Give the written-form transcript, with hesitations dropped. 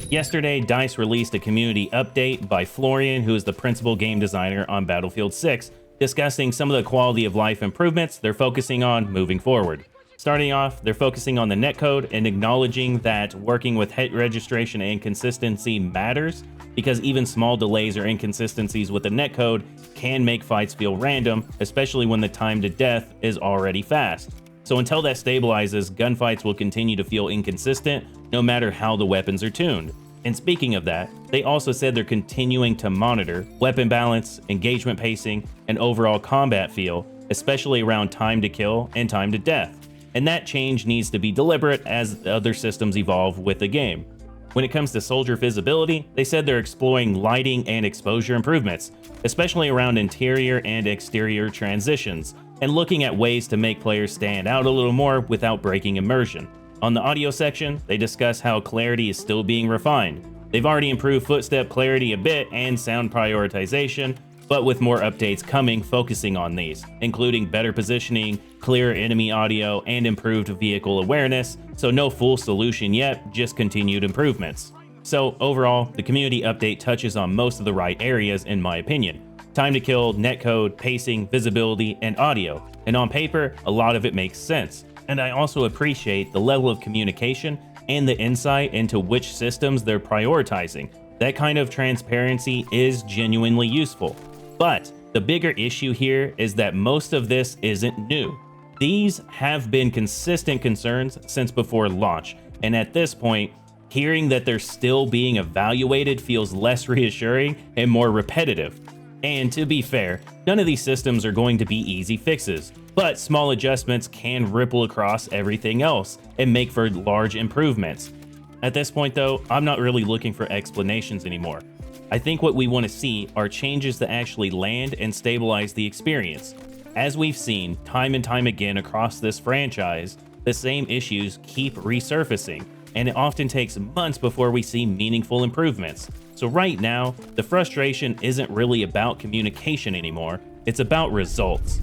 Yesterday, DICE released a community update by Florian, who is the principal game designer on Battlefield 6, discussing some of the quality of life improvements they're focusing on moving forward. Starting off, they're focusing on the netcode and acknowledging that working with hit registration and consistency matters, because even small delays or inconsistencies with the netcode can make fights feel random, especially when the time to death is already fast. So until that stabilizes, gunfights will continue to feel inconsistent no matter how the weapons are tuned. And speaking of that, they also said they're continuing to monitor weapon balance, engagement pacing, and overall combat feel, especially around time to kill and time to death. And that change needs to be deliberate as other systems evolve with the game. When it comes to soldier visibility, they said they're exploring lighting and exposure improvements, especially around interior and exterior transitions, and looking at ways to make players stand out a little more without breaking immersion. On the audio section, they discuss how clarity is still being refined. They've already improved footstep clarity a bit and sound prioritization, but with more updates coming focusing on these, including better positioning, clearer enemy audio, and improved vehicle awareness, so no full solution yet, just continued improvements. So overall, the community update touches on most of the right areas in my opinion. Time to kill, netcode, pacing, visibility, and audio, and on paper, a lot of it makes sense. And I also appreciate the level of communication and the insight into which systems they're prioritizing. That kind of transparency is genuinely useful. But the bigger issue here is that most of this isn't new. These have been consistent concerns since before launch, and at this point, hearing that they're still being evaluated feels less reassuring and more repetitive. And to be fair, none of these systems are going to be easy fixes, but small adjustments can ripple across everything else and make for large improvements. At this point though, I'm not really looking for explanations anymore. I think what we want to see are changes that actually land and stabilize the experience. As we've seen time and time again across this franchise, the same issues keep resurfacing, and it often takes months before we see meaningful improvements. So right now, the frustration isn't really about communication anymore, it's about results.